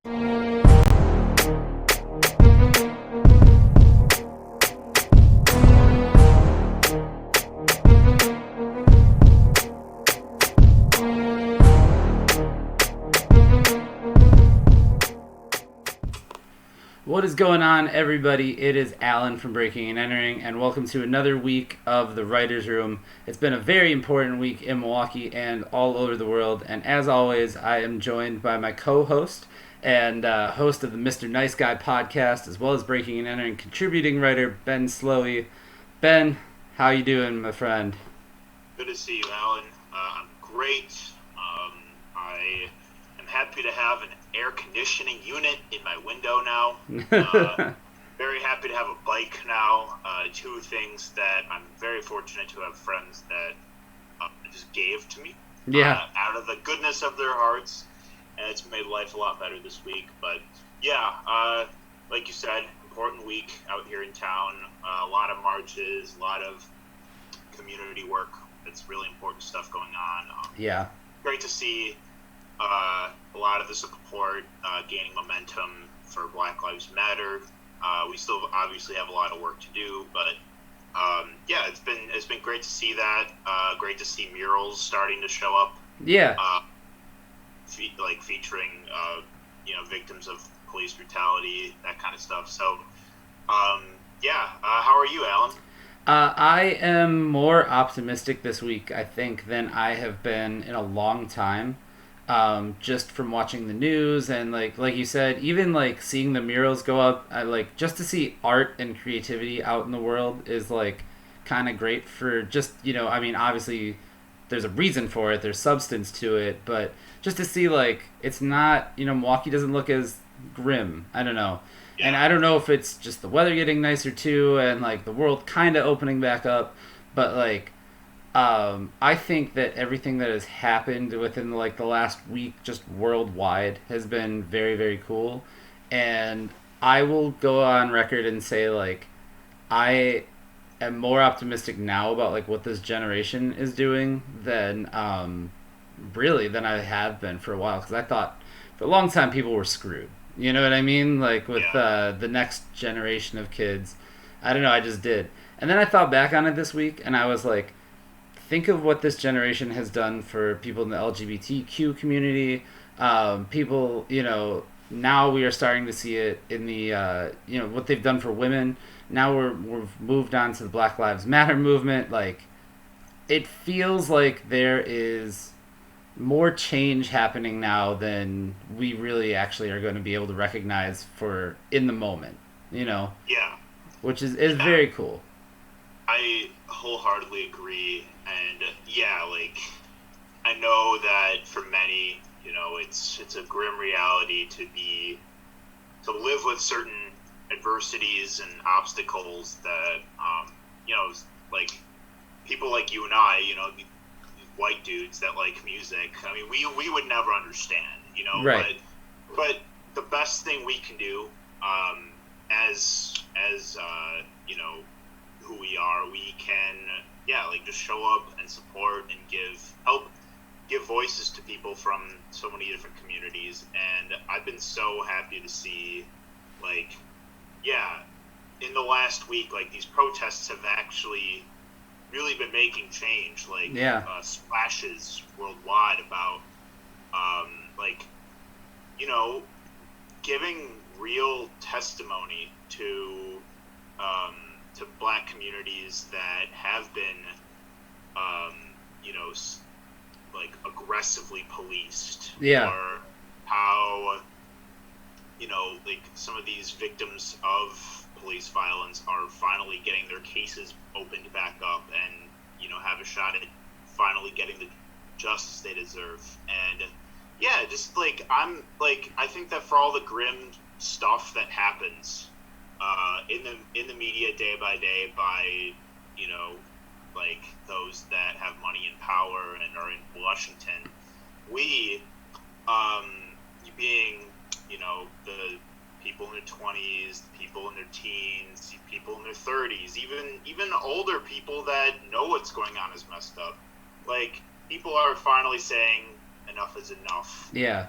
What is going on, everybody? It is Alan from Breaking and Entering, and welcome to another week of the Writers' Room. It's been a very important week in Milwaukee and all over the world, and as always, I am joined by my co-host and host of the Mr. Nice Guy podcast, as well as Breaking and Entering contributing writer, Ben Slowey. Ben, how you doing, my friend? Good to see you, Alan. I'm great. I am happy to have an air conditioning unit in my window now. Very happy to have a bike now. Two things that I'm very fortunate to have friends that just gave to me. Out of the goodness of their hearts. And it's made life a lot better this week. But yeah, like you said, important week out here in town. A lot of marches, a lot of community work. It's really important stuff going on. Great to see a lot of the support gaining momentum for Black Lives Matter. We still obviously have a lot of work to do, but it's been great to see that. Great to see murals starting to show up. Featuring victims of police brutality, that kind of stuff. So how are you, Alan? I am more optimistic this week, I think, than I have been in a long time. Just from watching the news and like you said, even like seeing the murals go up, just to see art and creativity out in the world is like kind of great for just, obviously there's a reason for it, there's substance to it, but just to see like it's not, Milwaukee doesn't look as grim. I don't know. And I don't know if it's just the weather getting nicer too and like the world kind of opening back up, but like I think that everything that has happened within like the last week just worldwide has been very, very cool. And I will go on record and say like I am more optimistic now about like what this generation is doing than than I have been for a while, because I thought for a long time people were screwed. You know what I mean? Like with the next generation of kids. I don't know, I just did. And then I thought back on it this week and I was like, think of what this generation has done for people in the LGBTQ community. People, now we are starting to see it in the, what they've done for women. Now we've moved on to the Black Lives Matter movement. Like, it feels like there is more change happening now than we really actually are going to be able to recognize for in the moment, which is very cool. I wholeheartily agree. And I know that for many, it's a grim reality to live with certain adversities and obstacles that, like people like you and I, these white dudes that like music. I mean, we would never understand, right. But the best thing we can do, as who we are, we can just show up and support and give voices to people from so many different communities. And I've been so happy to see in the last week, these protests have actually really been making change, splashes worldwide about giving real testimony to Black communities that have been aggressively policed, or how some of these victims of police violence are finally getting their cases opened back up and have a shot at finally getting the justice they deserve. And I think that for all the grim stuff that happens in the media day by day by those that have money and power and are in Washington, we being the people in their 20s, people in their teens, people in their 30s, even older people that know what's going on is messed up. People are finally saying enough is enough. Yeah.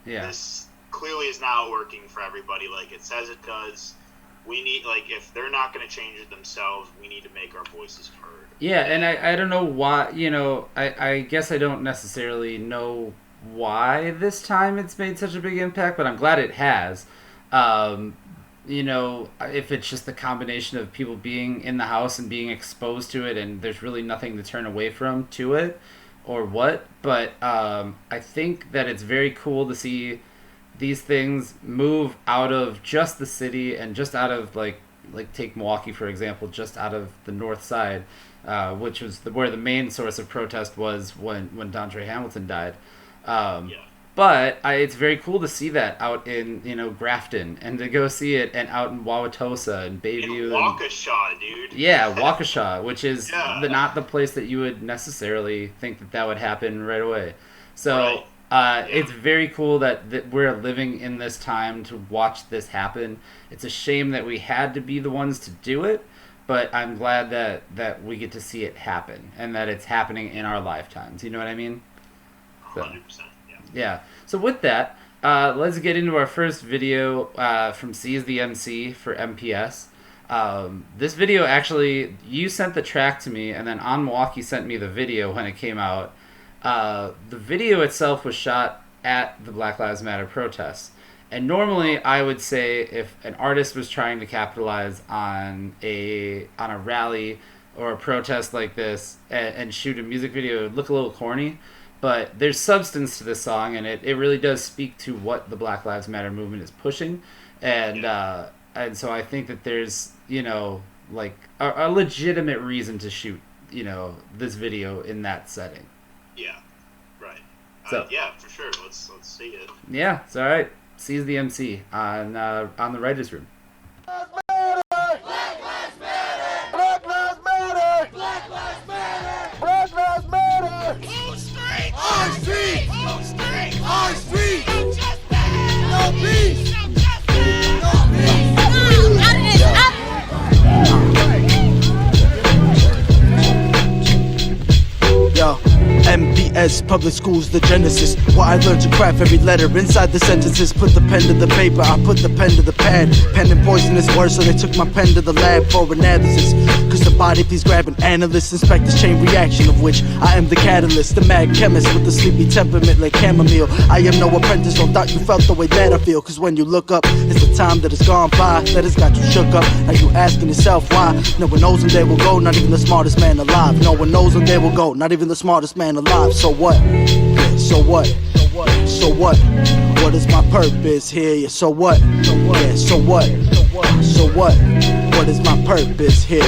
This clearly is not working for everybody like it says it does. We need, like, if they're not going to change it themselves, we need to make our voices heard. Yeah, and I don't know why, I guess I don't necessarily know why this time it's made such a big impact, but I'm glad it has. Um, if it's just the combination of people being in the house and being exposed to it, and there's really nothing to turn away from to it, or what. But I think that it's very cool to see these things move out of just the city and just out of like take Milwaukee for example, just out of the north side, which was where the main source of protest was when Dondre Hamilton died. Yeah. But it's very cool to see that out in Grafton, and to go see it and out in Wauwatosa and Bayview. In Waukesha, dude. Yeah, Waukesha, which is Yeah. not the place that you would necessarily think that would happen right away. So Right. it's very cool that we're living in this time to watch this happen. It's a shame that we had to be the ones to do it, but I'm glad that we get to see it happen and that it's happening in our lifetimes. You know what I mean? So, 100%. Yeah. yeah. So with that, let's get into our first video from Seize the Emcee for MPS. This video, actually, you sent the track to me, and then On Milwaukee sent me the video when it came out. The video itself was shot at the Black Lives Matter protests. And normally I would say if an artist was trying to capitalize on a rally or a protest like this and shoot a music video, it would look a little corny. But there's substance to this song, and it really does speak to what the Black Lives Matter movement is pushing. And so I think that there's, like a legitimate reason to shoot, this video in that setting. Yeah. Right. So, yeah, for sure. Let's see it. Yeah, it's all right. Seize the Emcee on the writers' room. Black Lives Matter! Black Lives Matter! Black Lives Matter! Black Lives Matter! Whole street! Our street! Whole street! Our street! No justice! No peace! No justice! No peace! Yo, MBS, public schools, the genesis. Where I learned to craft every letter inside the sentences. Put the pen to the paper, I put the pen to the pad. Pen and poisonous words, so they took my pen to the lab for analysis. Cause the body, please grab an analyst. Inspect this chain reaction of which I am the catalyst. The mad chemist with the sleepy temperament like chamomile. I am no apprentice, don't doubt you felt the way that I feel. Cause when you look up, it's the time that has gone by that has got you shook up. Now you asking yourself why. No one knows when they will go, not even the smartest man alive. No one knows when they will go, not even the smartest man alive. So what? So what? So what? What is my purpose here? Yeah, so what? Yeah, so what? So what? What is my purpose here?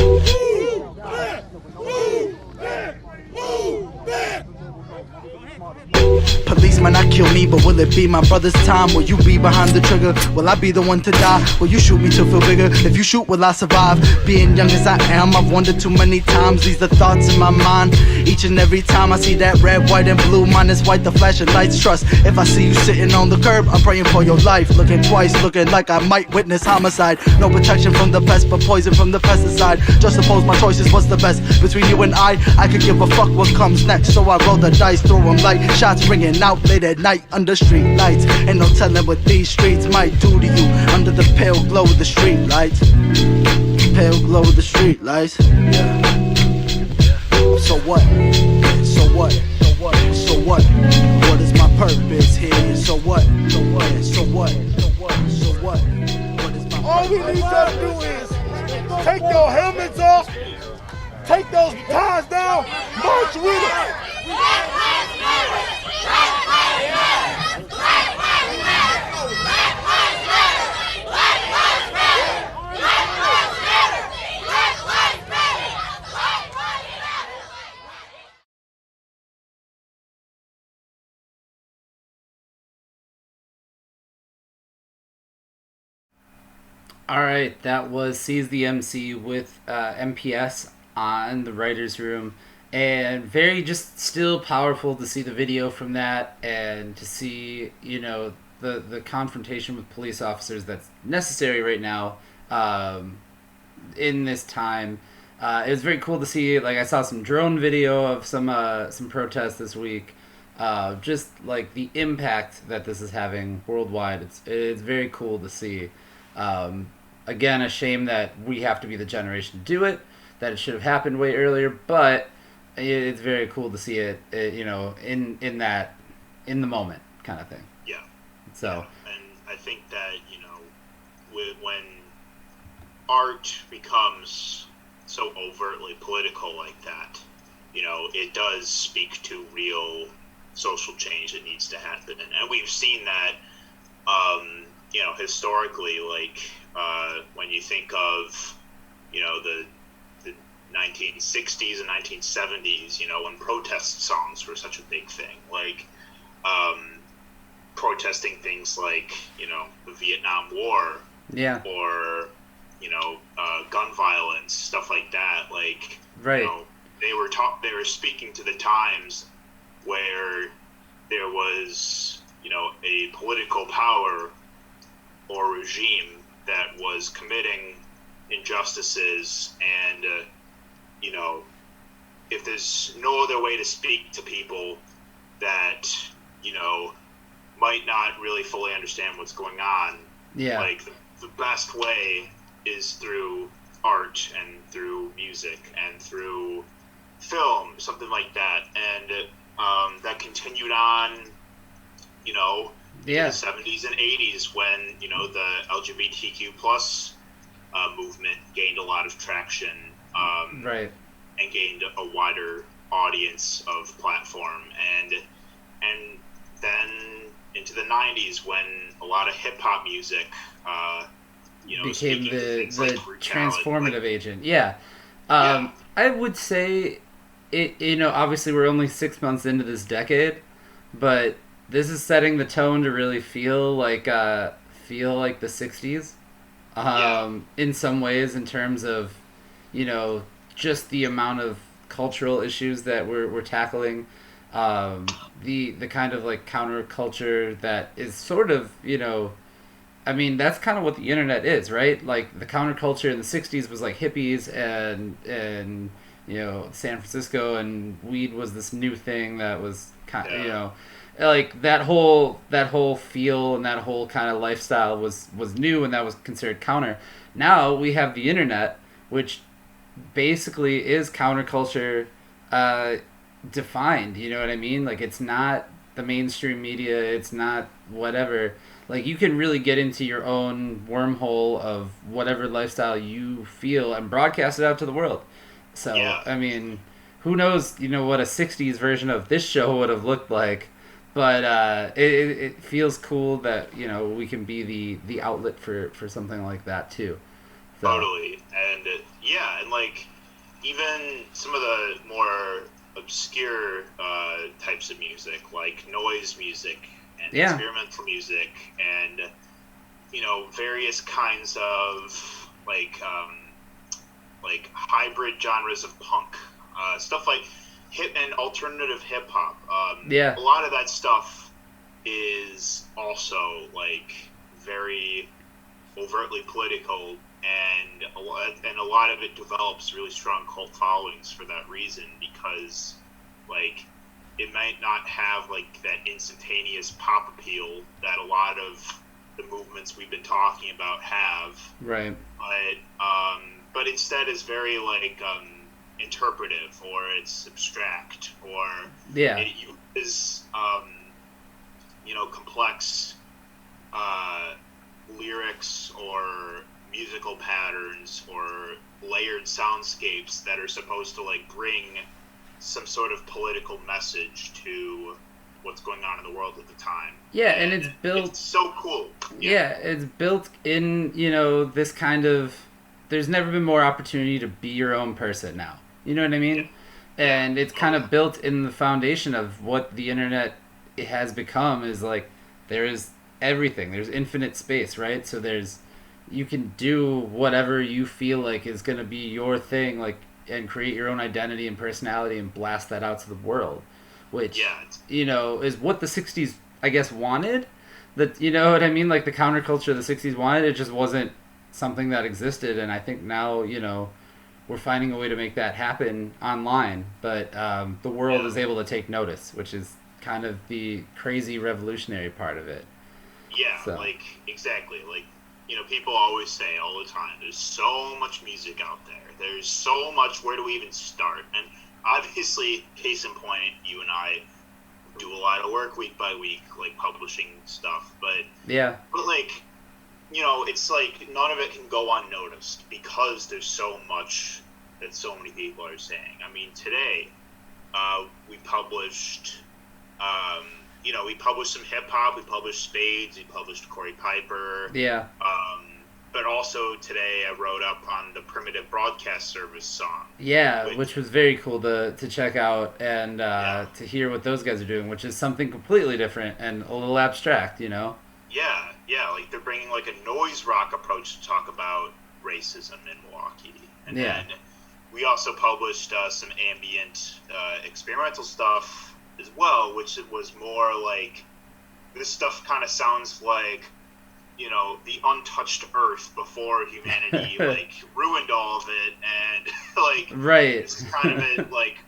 Police might not kill me, but will it be my brother's time? Will you be behind the trigger? Will I be the one to die? Will you shoot me to feel bigger? If you shoot, will I survive? Being young as I am, I've wondered too many times. These are thoughts in my mind. Each and every time I see that red, white, and blue, mine is white, the flashing lights. Trust, if I see you sitting on the curb, I'm praying for your life. Looking twice, looking like I might witness homicide. No protection from the pest, but poison from the pesticide. Just suppose my choices was the best. Between you and I could give a fuck what comes next. So I roll the dice, throw them light, shots ringing out late at night under street lights. Ain't no telling what these streets might do to you under the pale glow of the street lights. Pale glow of the street lights. Yeah. So what? So what? So what? So what? What is my purpose here? So what? So what? So what? So what? So what? What is my purpose? All we need y'all to do is take your helmets off, take those ties down, march with it. All right, that was Seize the Emcee with MPS on the writers' room, and very just still powerful to see the video from that and to see the confrontation with police officers that's necessary right now in this time. It was very cool to see. Like, I saw some drone video of some protests this week. just like the impact that this is having worldwide. It's very cool to see. Again, a shame that we have to be the generation to do it. That it should have happened way earlier, but it's very cool to see it, in the moment kind of thing. Yeah. So, yeah. And I think that when art becomes so overtly political like that, it does speak to real social change that needs to happen, and we've seen that, historically, like when you think of, the 1960s and 1970s, when protest songs were such a big thing, like protesting things like, the Vietnam War, yeah, or gun violence, stuff like that. Like, right. They were speaking to the times where there was, a political power or regime that was committing injustices, and if there's no other way to speak to people that might not really fully understand what's going on, yeah, like the best way is through art and through music and through film, something like that. And that continued on, yeah, in the 70s and 80s, when the LGBTQ plus movement gained a lot of traction, right, and gained a wider audience of platform, and then into the 90s, when a lot of hip hop music became the like transformative agent. Yeah. I would say it. Obviously we're only 6 months into this decade, but this is setting the tone to really feel like the 60s. In some ways, in terms of just the amount of cultural issues that we're tackling, the kind of like counterculture that is sort of that's kind of what the internet is, right? Like the counterculture in the 60s was like hippies and San Francisco, and weed was this new thing that was kind of, like that whole feel and that whole kind of lifestyle was new, and that was considered counter. Now we have the internet, which basically is counterculture defined. You know what I mean? Like it's not the mainstream media. It's not whatever. Like you can really get into your own wormhole of whatever lifestyle you feel and broadcast it out to the world. So I mean, who knows? What a 60s version of this show would have looked like. But it feels cool that we can be the outlet for something like that too. So. Totally, and and like even some of the more obscure types of music, like noise music and experimental music, and various kinds of like hybrid genres of punk, stuff like hip and alternative hip hop. A lot of that stuff is also like very overtly political, and a lot of it develops really strong cult followings for that reason, because like it might not have like that instantaneous pop appeal that a lot of the movements we've been talking about have, right? But instead is very like interpretive, or it's abstract, or it uses complex lyrics or musical patterns or layered soundscapes that are supposed to like bring some sort of political message to what's going on in the world at the time. And it's built. It's so cool. It's built in this kind of. There's never been more opportunity to be your own person now. You know what I mean? And it's kind of built in the foundation of what the internet has become, is like there is everything. There's infinite space, right? So you can do whatever you feel like is going to be your thing, like, and create your own identity and personality and blast that out to the world, which, is what the 60s, I guess, wanted. That, you know what I mean? Like the counterculture of the 60s wanted, it just wasn't something that existed. And I think now, we're finding a way to make that happen online, but the world is able to take notice, which is kind of the crazy revolutionary part of it. Yeah, So. like, exactly. Like, people always say all the time, there's so much music out there. There's so much, where do we even start? And obviously, case in point, you and I do a lot of work week by week, like publishing stuff. But like, it's like none of it can go unnoticed because there's so much that so many people are saying. I mean, today we published, we published some hip hop. We published Spades. We published Corey Piper. Yeah. But also today I wrote up on the Primitive Broadcast Service song. Yeah, which was very cool to check out and to hear what those guys are doing, which is something completely different and a little abstract, Yeah, like they're bringing like a noise rock approach to talk about racism in Milwaukee. And then we also published some ambient experimental stuff as well, which was more like, this stuff kind of sounds like, the untouched earth before humanity like ruined all of it, and like it's kind of it, like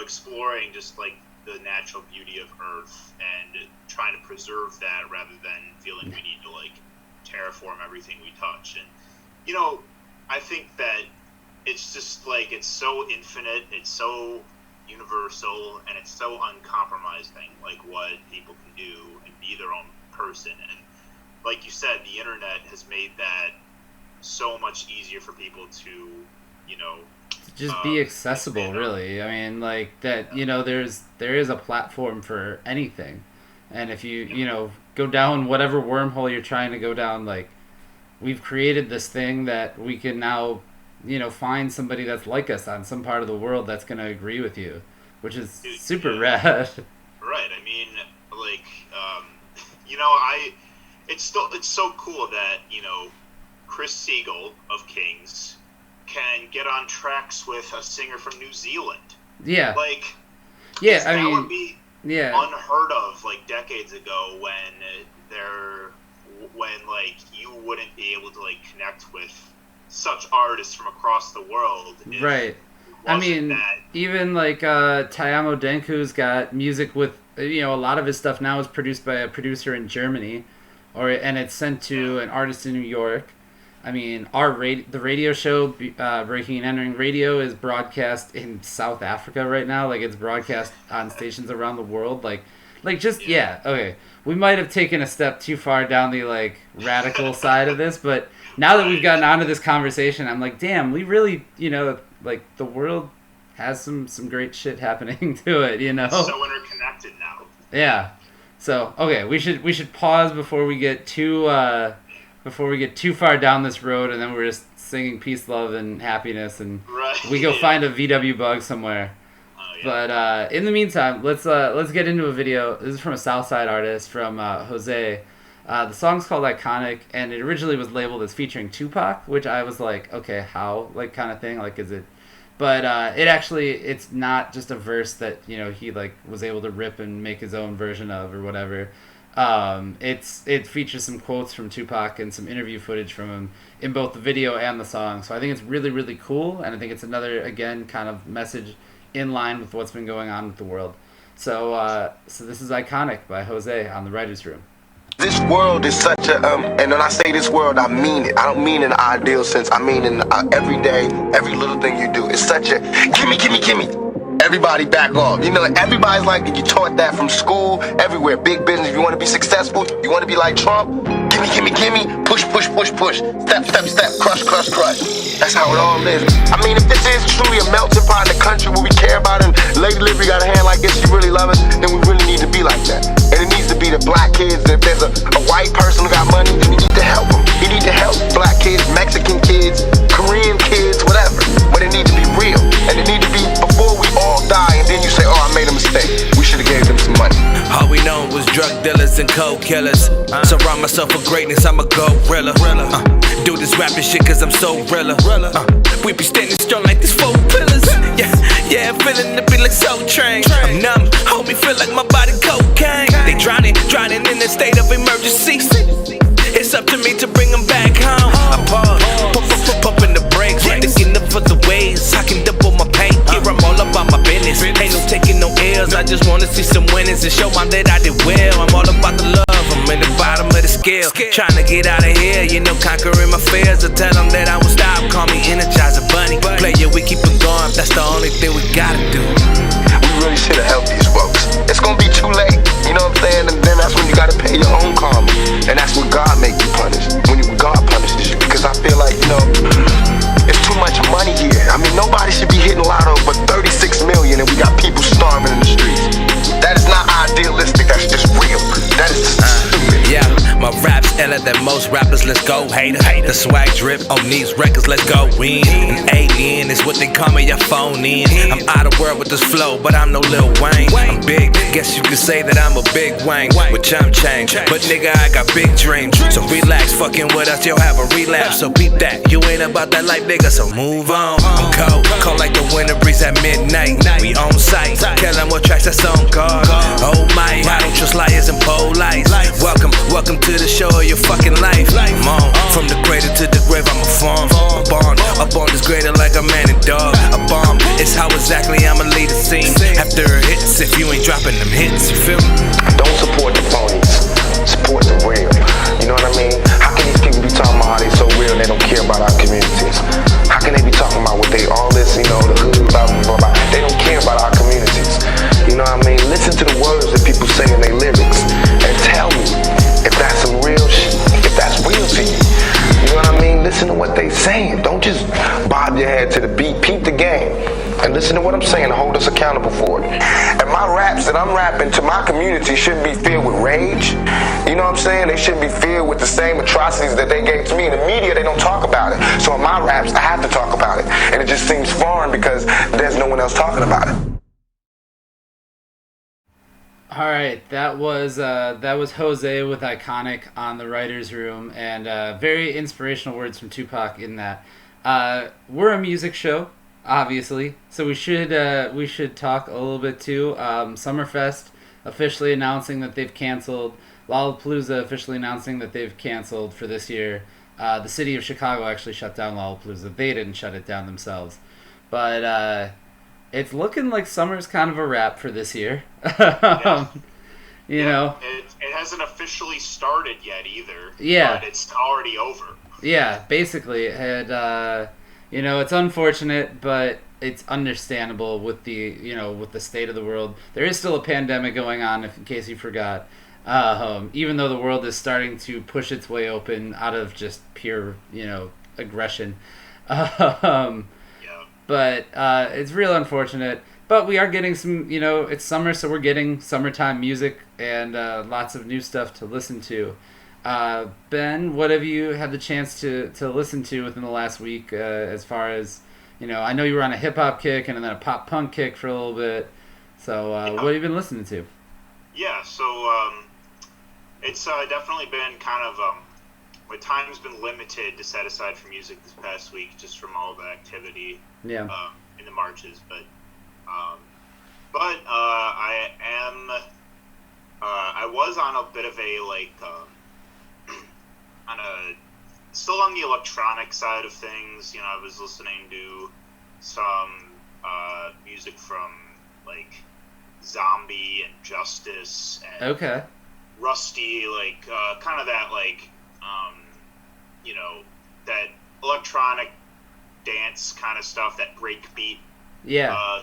exploring just like the natural beauty of earth and trying to preserve that rather than feeling we need to like terraform everything we touch. And I think that it's just like, it's so infinite, it's so universal, and it's so uncompromising, like what people can do and be their own person. And like you said, the internet has made that so much easier for people to, just be accessible, really. I mean, like that, there is a platform for anything. And if you, go down whatever wormhole you're trying to go down, like, we've created this thing that we can now, find somebody that's like us on some part of the world that's going to agree with you, which is super rad. Right. I mean, like, it's so cool that, Chris Siegel of Kings can get on tracks with a singer from New Zealand. Yeah. Like, yeah, that would be unheard of, like, decades ago when like, you wouldn't be able to, like, connect with such artists from across the world. Right. I mean, even, like, Tayamo Denku's got music with, a lot of his stuff now is produced by a producer in Germany, and it's sent to an artist in New York. I mean, the radio show, Breaking and Entering Radio, is broadcast in South Africa right now. Like, it's broadcast on stations around the world. Okay. We might have taken a step too far down the, like, radical side of this, but now that we've gotten onto this conversation, I'm like, damn, we really, like, the world has some great shit happening to it, It's so interconnected now. Yeah. So, okay, we should pause before we get too far down this road, and then we're just singing peace, love, and happiness, and we go find a VW bug somewhere. But in the meantime, let's get into a video. This is from a Southside artist, from J.O.S.E. The song's called Iconic, and it originally was labeled as featuring Tupac, which I was like, okay, how, like, kind of thing, like, is it? But it's not just a verse that he like was able to rip and make his own version of or whatever. It features some quotes from Tupac and some interview footage from him in both the video and the song. So I think it's really, really cool, and I think it's another, again, kind of message in line with what's been going on with the world. So this is Iconic by J.O.S.E. on the Writers' Room. This world is such a, and when I say this world, I mean it. I don't mean in an ideal sense. I mean in every day, every little thing you do. It's such a, gimme. Everybody back off. Everybody's like, you taught that from school, everywhere. Big business, if you want to be successful, you want to be like Trump, gimme, push, step, crush. That's how it all is. I mean, if this is truly a melting pot in the country where we care about it, and Lady Liberty got a hand like this, she really love us, then we really need to be like that. And it needs to be the black kids. If there's a white person who got money, then you need to help them. You need to help black kids, Mexican kids, Korean kids, whatever. But it needs to be real. And it needs to be before we all die, and then you say, oh, I made a mistake. We should have gave them some money. All we know was drug dealers and cold killers. Surround myself with greatness, I'm a gorilla. Do this rapping shit cause I'm so realer. We be standing strong like these 4 pillars. Yeah, feeling to be like Soul Train. I'm numb, homie, feel like my body cocaine. They drowning in a state of emergency. It's up to me to bring them back home. I pause, pumping the brakes, thinking up for the ways I can double my pain. Here I'm all about my business, ain't no taking no L's. I just wanna see some winners and show scared. Trying to get out of here, conquering my fears. I tell them that I won't stop, call me Energizer Bunny. Play it, we keep it going, that's the only thing we gotta do. We really should have helped these folks. It's gonna be too late, you know what I'm saying? And then that's when you gotta pay your own karma. And that's when God make you punish. When God punishes you. Because I feel like, it's too much money here. I mean, nobody should be hitting lotto but 36 million and we got people starving in the streets. That is not idealistic, that's just real. That is stupid. Yeah, my rap's iller than most rappers, let's go, hater. The swag drip on these records, let's go in. An alien is what they call me, your phone in. I'm out of world with this flow, but I'm no Lil Wayne. I'm big, guess you could say that I'm a big Wayne with chump change. But nigga, I got big dreams, so relax, fucking with us, you'll have a relapse. So beat that, you ain't about that life, nigga, so move on. I'm cold like the winter breeze at midnight. We on site, tell them what tracks that's on guard. Oh my, I don't trust liars and polites. Welcome to the show of your fucking life. Mom, from the cradle to the grave, I'm a farm. A bond, up on this grader like a man and dog. A bomb, it's how exactly I'ma lead a scene. After hits, if you ain't dropping them hits, you feel me? Don't support the phonies, support the real. You know what I mean? How can these people be talking about how they so real and they don't care about our communities? How can they be talking about what they all this, the hood, blah, blah, blah. They don't care about our communities. You know what I mean? Listen to the words that people say in their lyrics and tell me if that's some real shit, if that's real to you. You know what I mean? Listen to what they saying. Don't just bob your head to the beat. Peep the game. And listen to what I'm saying and hold us accountable for it. And my raps that I'm rapping to my community shouldn't be filled with rage. You know what I'm saying? They shouldn't be filled with the same atrocities that they gave to me. In the media, they don't talk about it. So in my raps, I have to talk about it. And it just seems foreign because there's no one else talking about it. All right, that was Jose with Iconic on the Writers' Room, and very inspirational words from Tupac in that. We're a music show, obviously, so we should talk a little bit too. Summerfest officially announcing that they've canceled. Lollapalooza officially announcing that they've canceled for this year. The city of Chicago actually shut down Lollapalooza. They didn't shut it down themselves, but it's looking like summer's kind of a wrap for this year. You know, it hasn't officially started yet either. Yeah, but it's already over. Yeah, basically, and it's unfortunate, but it's understandable with the state of the world. There is still a pandemic going on, in case you forgot. Even though the world is starting to push its way open out of just pure, aggression. But it's real unfortunate. But we are getting some, it's summer, so we're getting summertime music and lots of new stuff to listen to. Ben, what have you had the chance to listen to within the last week as far as, I know you were on a hip-hop kick and then a pop-punk kick for a little bit. So what have you been listening to? Yeah, so it's definitely been kind of... my time's been limited to set aside for music this past week just from all the activity in the marches. But I was on a bit of a still on the electronic side of things. I was listening to some music from like Zombie and Justice and Rusty, like kind of that like that electronic dance kind of stuff, that breakbeat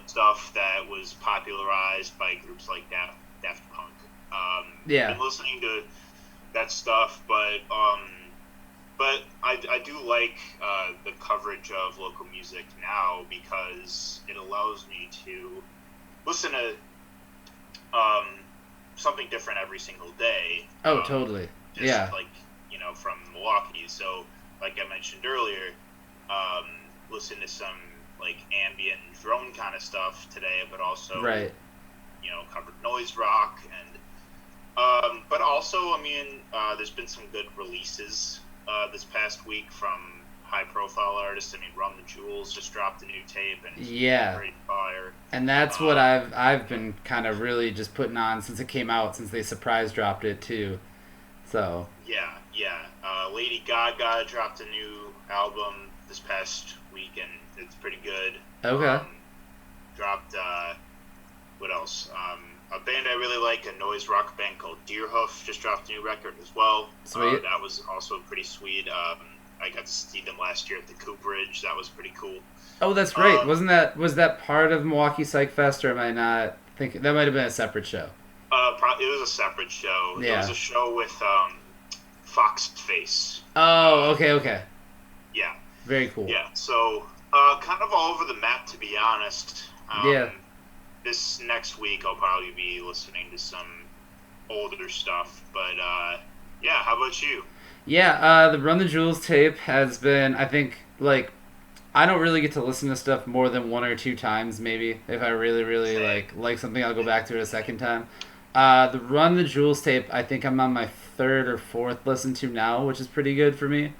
stuff that was popularized by groups like Daft Punk. Been listening to that stuff, but I do like the coverage of local music now because it allows me to listen to something different every single day. Oh, totally. Just like, from Milwaukee. So, like I mentioned earlier, listen to some like ambient drone kind of stuff today, but also covered noise rock and but also, I mean, there's been some good releases this past week from high-profile artists. I mean, Run the Jewels just dropped a new tape, and it's great fire. And that's what I've been kind of really just putting on since it came out, since they surprise dropped it too. So yeah. Lady Gaga dropped a new album this past week, and it's pretty good. Okay. Dropped what else? a band I really like, a noise rock band called Deerhoof, just dropped a new record as well. Sweet. That was also pretty sweet. I got to see them last year at the Cooperage. That was pretty cool. Oh, that's right. Was that part of Milwaukee Psych Fest, or am I not thinking that might have been a separate show? It was a separate show. Yeah. It was a show with Fox Face. Oh, okay. Yeah. Very cool. Yeah. So kind of all over the map, to be honest. Yeah. This next week I'll probably be listening to some older stuff, but yeah. How about you? Yeah, the Run the Jewels tape has been, I think, like, I don't really get to listen to stuff more than one or two times, maybe. If I really, really like something, I'll go back to it a second time. The Run the Jewels tape, I think I'm on my third or fourth listen to now, which is pretty good for me.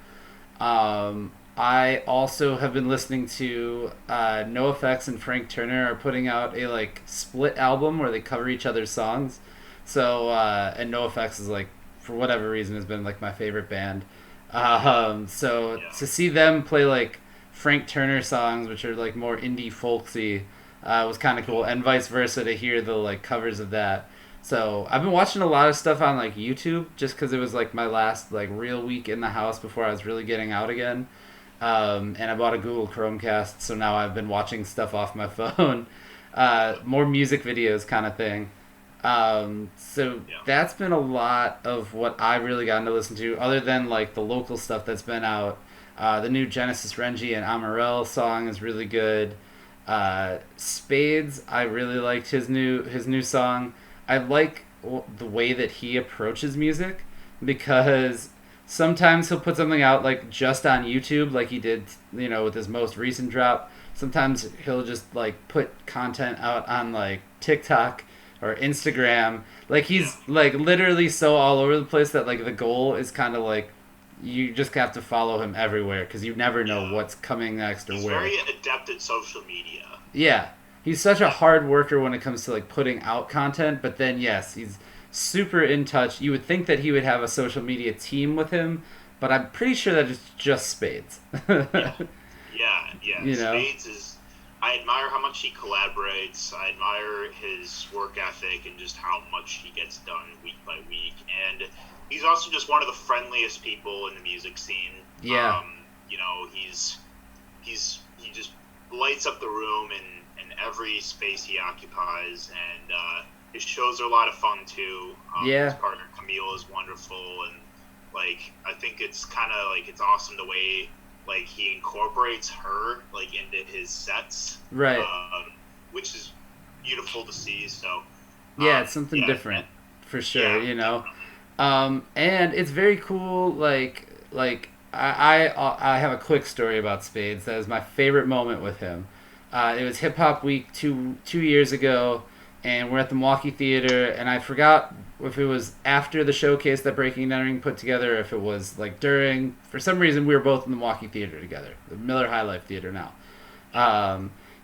I also have been listening to NoFX and Frank Turner are putting out a like split album where they cover each other's songs. So and NoFX is like, for whatever reason, has been like my favorite band. So to see them play like Frank Turner songs, which are like more indie folksy, was kind of cool, and vice versa to hear the like covers of that. So I've been watching a lot of stuff on like YouTube just because it was like my last like real week in the house before I was really getting out again. And I bought a Google Chromecast, so now I've been watching stuff off my phone, more music videos kind of thing. So that's been a lot of what I really gotten to listen to, other than like the local stuff that's been out. The new Genesis Renji and Amarel song is really good. Spades, I really liked his new song. I like the way that he approaches music, because sometimes he'll put something out like just on YouTube, like he did, with his most recent drop. Sometimes he'll just like put content out on like TikTok or Instagram. Like he's like literally so all over the place that like the goal is kind of like you just have to follow him everywhere because you never know what's coming next or He's where. very adept at social media. Yeah. He's such a hard worker when it comes to like putting out content, but then yes, he's super in touch. You would think that he would have a social media team with him, but I'm pretty sure that it's just Spades. Yeah. Spades is. I admire how much he collaborates. I admire his work ethic and just how much he gets done week by week. And he's also just one of the friendliest people in the music scene. Yeah. He just lights up the room in every space he occupies, and his shows are a lot of fun too. His partner Camille is wonderful, and like I think it's kind of like it's awesome the way like he incorporates her like into his sets, right? Which is beautiful to see. So it's something different for sure, and it's very cool. Like I have a quick story about Spades. That is my favorite moment with him. It was Hip Hop Week two years ago, and we're at the Milwaukee Theater, and I forgot if it was after the showcase that Breaking and Entering put together, or if it was like during. For some reason, we were both in the Milwaukee Theater together, the Miller High Life Theater now.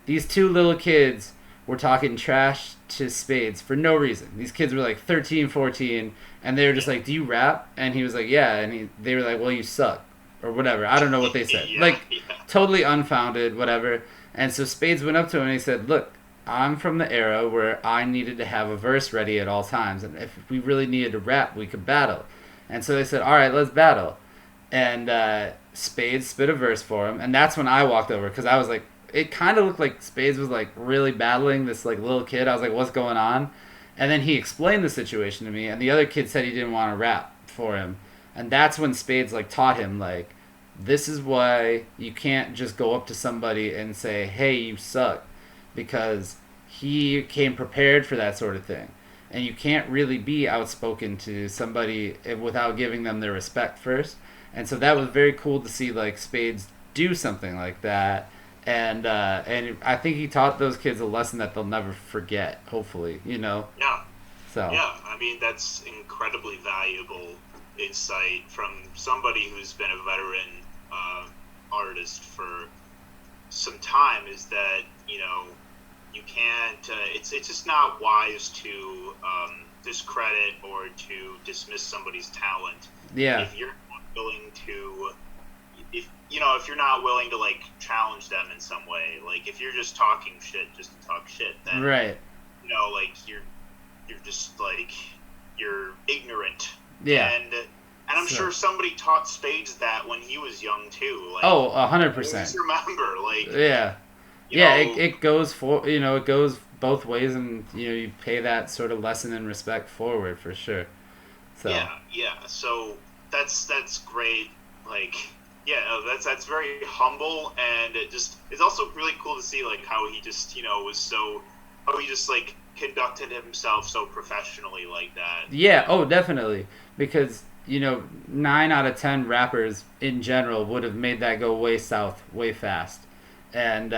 These two little kids were talking trash to Spades for no reason. These kids were like 13, 14, and they were just like, "Do you rap?" And he was like, "Yeah," and they were like, "Well, you suck," or whatever. I don't know what they said. Totally unfounded, whatever. And so Spades went up to him and he said, "Look, I'm from the era where I needed to have a verse ready at all times. And if we really needed to rap, we could battle." And so they said, "All right, let's battle." And Spades spit a verse for him. And that's when I walked over, because I was like, it kind of looked like Spades was like really battling this like little kid. I was like, what's going on? And then he explained the situation to me. And the other kid said he didn't want to rap for him. And that's when Spades like taught him like, this is why you can't just go up to somebody and say, "Hey, you suck," because he came prepared for that sort of thing. And you can't really be outspoken to somebody without giving them their respect first. And so that was very cool to see like Spades do something like that. And I think he taught those kids a lesson that they'll never forget, hopefully, Yeah. So. Yeah, I mean, that's incredibly valuable insight from somebody who's been a veteran artist for some time, is that you can't it's just not wise to discredit or to dismiss somebody's talent if you're not willing to if you're not willing to like challenge them in some way. Like if you're just talking shit just to talk shit, then right, like just like you're ignorant. Yeah. And I'm sure somebody taught Spades that when he was young too. Like, 100%. Always remember, like, yeah, it goes it goes both ways, and you pay that sort of lesson and respect forward for sure. So yeah. So that's great. Like, that's very humble, and it's also really cool to see like how he just how he just like conducted himself so professionally like that. Yeah, definitely, because 9 out of 10 rappers in general would have made that go way south way fast, and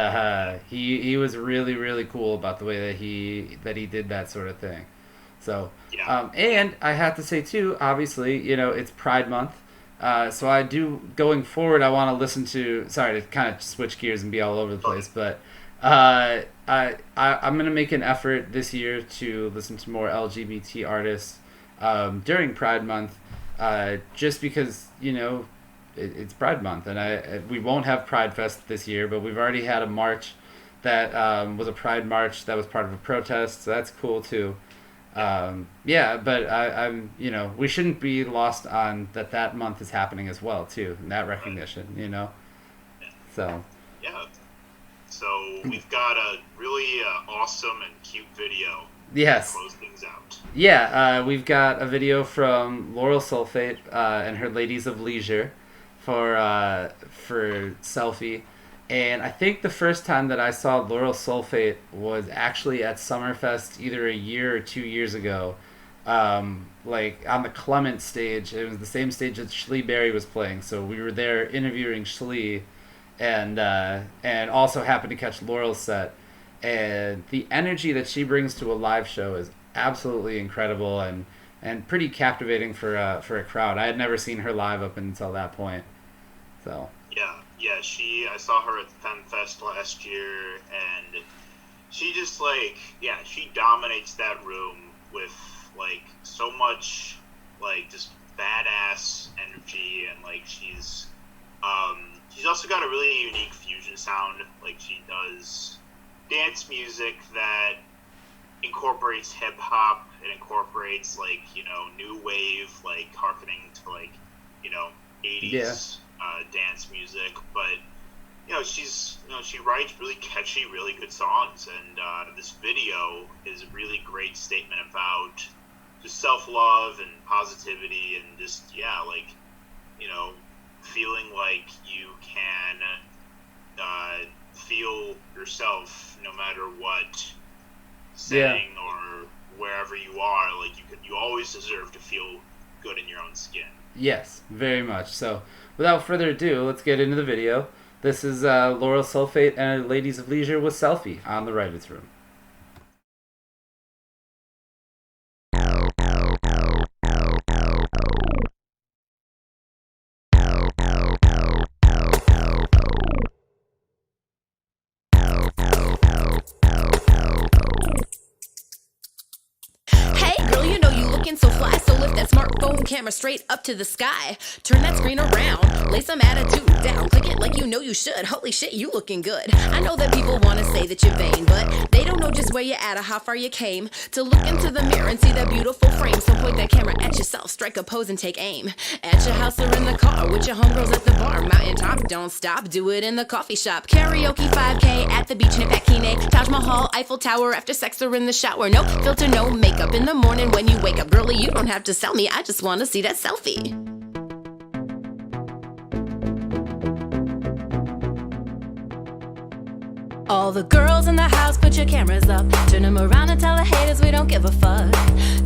he was really, really cool about the way that he did that sort of thing. So and I have to say too, obviously it's Pride Month, so I do, going forward, I want to listen to, sorry to kind of switch gears and be all over the place, but I'm going to make an effort this year to listen to more LGBT artists during Pride Month, just because it's Pride Month, and we won't have Pride Fest this year, but we've already had a march that was a Pride march that was part of a protest, so that's cool too. But I'm we shouldn't be lost on that month is happening as well too, and that recognition, so we've got a really awesome and cute video. Yes. To close things out. Yeah, we've got a video from Lauryl Sulfate and her Ladies of Leisure for Selfie. And I think the first time that I saw Lauryl Sulfate was actually at Summerfest either a year or 2 years ago. Like on the Clement stage. It was the same stage that Shlee Berry was playing. So we were there interviewing Shlee, and also happened to catch Laurel's set. And the energy that she brings to a live show is absolutely incredible and pretty captivating for a crowd. I had never seen her live up until that point. So I saw her at the FemFest last year, and she just she dominates that room with like so much like just badass energy, and like she's also got a really unique fusion sound. Like she does dance music that incorporates hip hop, it incorporates like new wave, like harkening to like 80s dance music, but she writes really catchy, really good songs, and this video is a really great statement about just self-love and positivity, and just feeling like you can feel yourself no matter what setting or wherever you are. Like you always deserve to feel good in your own skin. Yes, very much. So without further ado, let's get into the video. This is Lauryl Sulfate and Ladies of Leisure with Selfie on the Writers' Room. So fly, so lift that smartphone camera straight up to the sky. Turn that screen around, lay some attitude down. Click it like you know you should. Holy shit, you looking good. I know that people want to say that you're vain, but they don't know just where you're at or how far you came. To look into the mirror and see that beautiful frame. So point that camera at yourself, strike a pose and take aim. At your house or in the car, with your homegirls at the bar. Mountain top, don't stop, do it in the coffee shop. Karaoke 5K at the beach in Pakine. Taj Mahal, Eiffel Tower, after sex or in the shower. No filter, no makeup in the morning when you wake up. Girlie, you don't have to sell me, I just want to see that selfie. All the girls in the house, put your cameras up. Turn them around and tell the haters we don't give a fuck.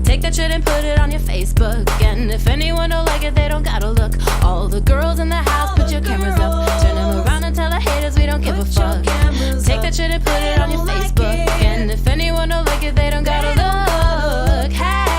Take that shit and put it on your Facebook. And if anyone don't like it, they don't gotta look. All the girls in the house, put your cameras up. Turn them around and tell the haters we don't give a fuck. Take that shit and put it on your Facebook. And if anyone don't like it, they don't gotta look. Hey.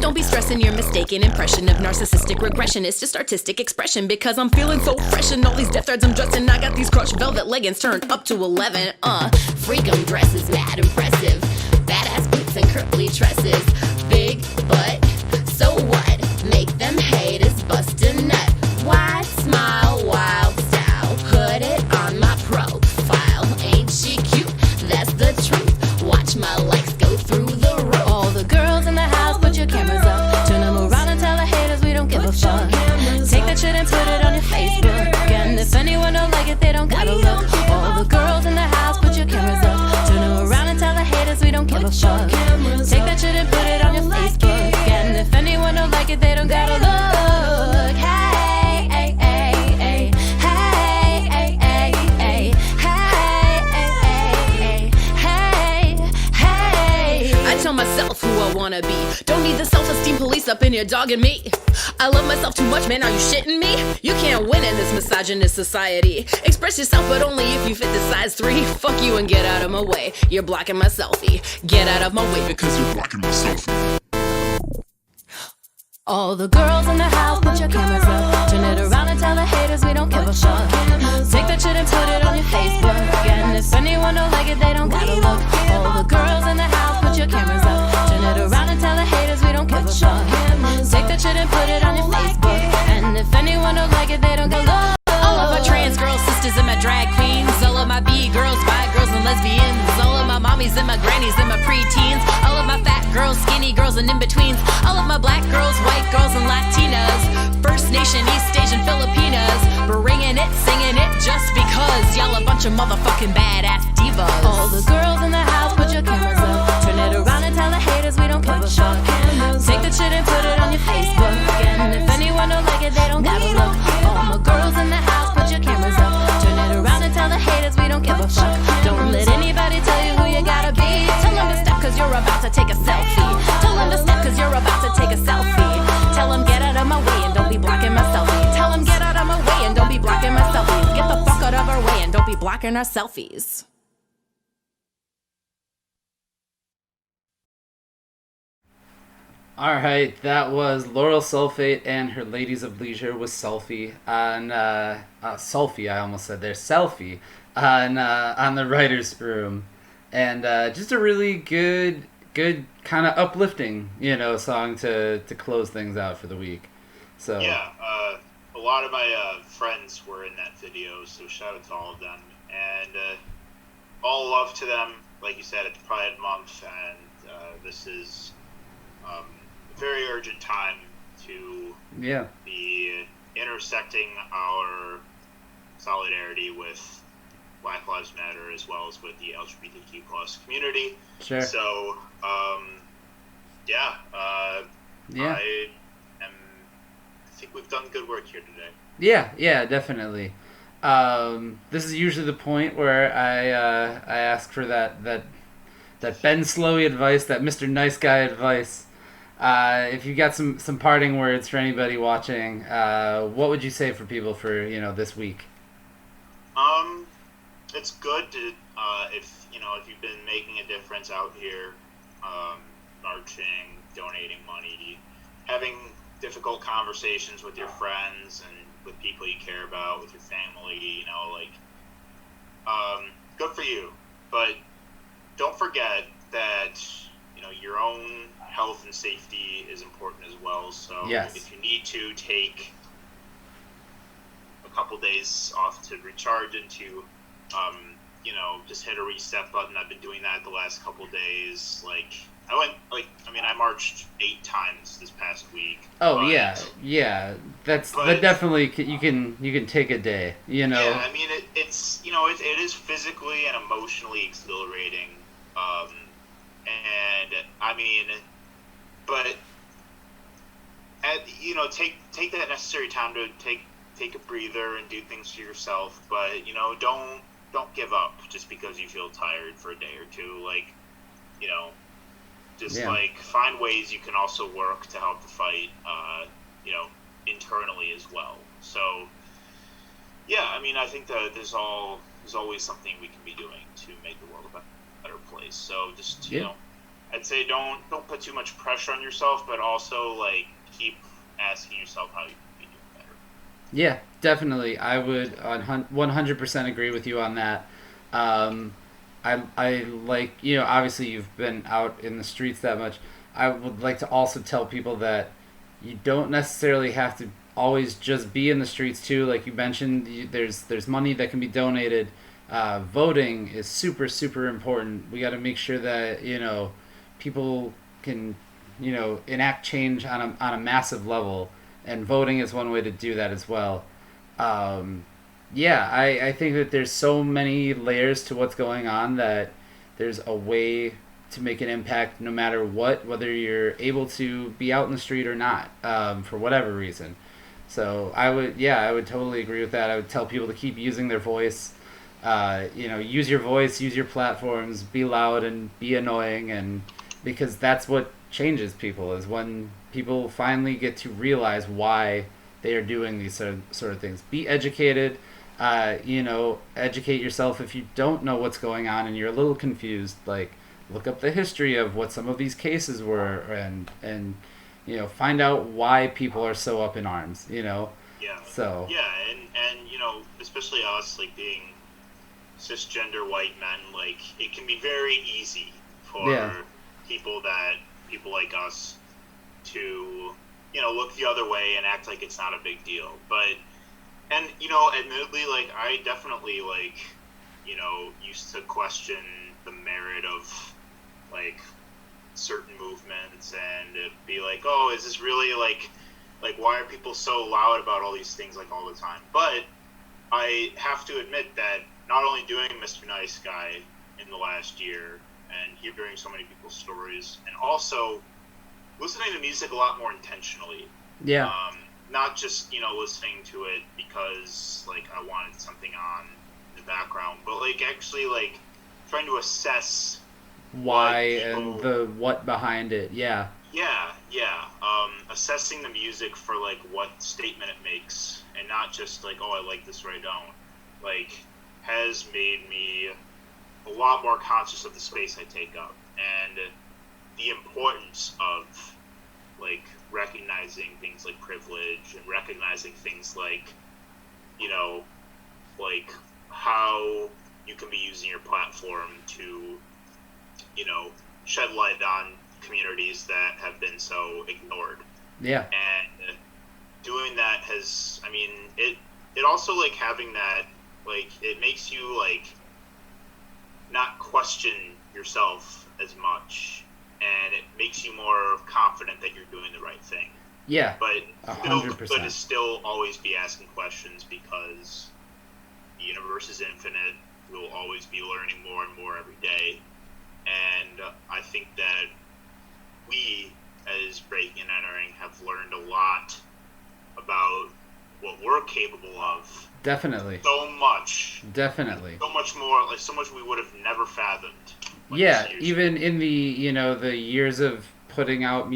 Don't be stressing your mistaken impression of narcissistic regression. It's just artistic expression because I'm feeling so fresh and all these death threads I'm dressing. I got these crushed velvet leggings turned up to 11. Freakum dresses, mad impressive. Badass boots and curly tresses. Big butt, so what? Make them haters bust a nut. Wide smile, wide wanna be. Don't need the self-esteem police up in here dogging me. I love myself too much, man, are you shitting me? You can't win in this misogynist society. Express yourself, but only if you fit the size 3. Fuck you and get out of my way. You're blocking my selfie. Get out of my way because you're blocking my selfie. All the girls in the house, put your cameras up. Turn it around and tell the haters we don't give a fuck. Take that shit and put it on your Facebook. And if anyone don't like it, they don't gotta look. All the girls in the house, put your cameras up. Turn it around and tell the haters we don't give a fuck. Take that shit and put it on your Facebook. And if anyone don't like it, they don't gotta look. All of my trans girls, sisters, and my drag queens. All of my bi girls, bi girls, and lesbians. All of my mommies and my grannies and my preteens. All of my fat girls, skinny girls, and in-betweens. All of my black girls, white girls, and Latinas. First Nation, East Asian, Filipinas. Bringing it, singing it, just because. Y'all a bunch of motherfucking badass divas. All the girls in the house, put your cameras up. Turn it around and tell the haters we don't give a fuck. Take the shit and put it on your Facebook. And if anyone don't like it, they don't gotta look. All my girls in the house, put your cameras up. Turn it around and tell the haters we don't give a fuck. Don't let anybody tell you who you gotta be. Tell them to step cause you're about to take a selfie. Tell them to step cause you're about to take a selfie. Tell them get out of my way and don't be blocking my selfie. Tell them get out of my way and don't be blocking my selfies. Get the fuck out of our way and don't be blocking our selfies. All right, that was Lauryl Sulfate and her Ladies of Leisure with Selfie on Selfie. I almost said there, Selfie on the writers' room, and just a really good kind of uplifting, song to close things out for the week. So yeah, a lot of my friends were in that video, so shout out to all of them, and all love to them. Like you said, it's Pride Month, and this is a very urgent time to be intersecting our solidarity with Black Lives Matter as well as with the LGBTQ plus community. Sure. So, I think we've done good work here today. Yeah, definitely. This is usually the point where I ask for that Ben Slowey advice, that Mr. Nice Guy advice. If you got some parting words for anybody watching, what would you say for people for this week? It's good to if you've been making a difference out here, marching, donating money, having difficult conversations with your friends and with people you care about, with your family, good for you. But don't forget that your own health and safety is important as well. So yes. If you need to take a couple days off to recharge and to just hit a reset button. I've been doing that the last couple days. I marched 8 times this past week. Oh, but, yeah. That definitely you can take a day. Yeah, I mean it's it is physically and emotionally exhilarating. Take that necessary time to take a breather and do things for yourself. But don't give up just because you feel tired for a day or two. Find ways you can also work to help the fight. Internally as well. So I think that there's always something we can be doing to make the world a better place. So just I'd say don't put too much pressure on yourself, but also keep asking yourself how you can be doing better. Yeah, definitely. I would 100% agree with you on that. I obviously you've been out in the streets that much. I would like to also tell people that you don't necessarily have to always just be in the streets too. Like you mentioned, there's money that can be donated. Voting is super, super important. We got to make sure that people can enact change on a massive level, and voting is one way to do that as well. I think that there's so many layers to what's going on that there's a way to make an impact no matter what, whether you're able to be out in the street or not, for whatever reason. So I would totally agree with that. I would tell people to keep using their voice. Use your voice, use your platforms, be loud and be annoying, and because that's what changes people, is when people finally get to realize why they are doing these sort of things. Be educated. Educate yourself if you don't know what's going on and you're a little confused. Like, look up the history of what some of these cases were, and find out why people are so up in arms. Yeah. So. Yeah, and especially us, like, being cisgender white men, like, it can be very easy for people like us to look the other way and act like it's not a big deal. But admittedly, like, I definitely, like, used to question the merit of, like, certain movements and be like, oh, is this really, like, why are people so loud about all these things, like, all the time? But I have to admit that not only doing Mr. Nice Guy in the last year and hearing so many people's stories, and also listening to music a lot more intentionally. Yeah. Not just, listening to it because, like, I wanted something on in the background, but, like, actually, like, trying to assess why and the what behind it. Yeah. Yeah. Assessing the music for, like, what statement it makes, and not just, like, oh, I like this or I don't. Like, has made me a lot more conscious of the space I take up, and the importance of, like, recognizing things like privilege and recognizing things like, like how you can be using your platform to, shed light on communities that have been so ignored. Yeah. And doing that has, it also, like, having that, like, it makes you, like, not question yourself as much, and it makes you more confident that you're doing the right thing. Yeah, but 100%. But to still always be asking questions, because the universe is infinite. We'll always be learning more and more every day, and I think that we, as Breaking and Entering, have learned a lot about what we're capable of. Definitely. So much. Definitely. So much more, like, so much we would have never fathomed. Like, yeah, even in the, the years of putting out,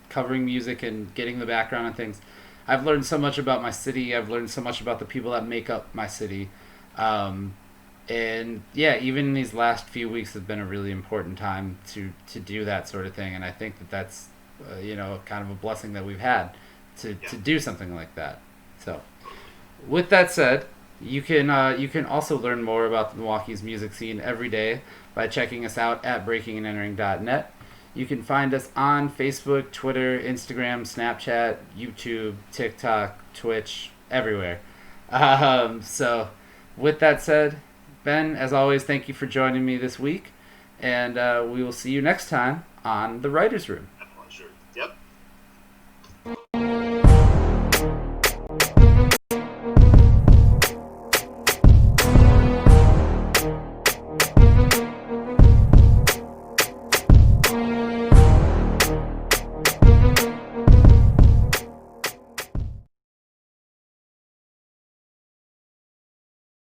covering music and getting the background and things, I've learned so much about my city. I've learned so much about the people that make up my city. And yeah, even in these last few weeks have been a really important time to do that sort of thing. And I think that's, kind of a blessing that we've had to do something like that. So with that said, you can also learn more about Milwaukee's music scene every day by checking us out at breakingandentering.net. You can find us on Facebook, Twitter, Instagram, Snapchat, YouTube, TikTok, Twitch, everywhere. So with that said, Ben, as always, thank you for joining me this week, and we will see you next time on The Writer's Room.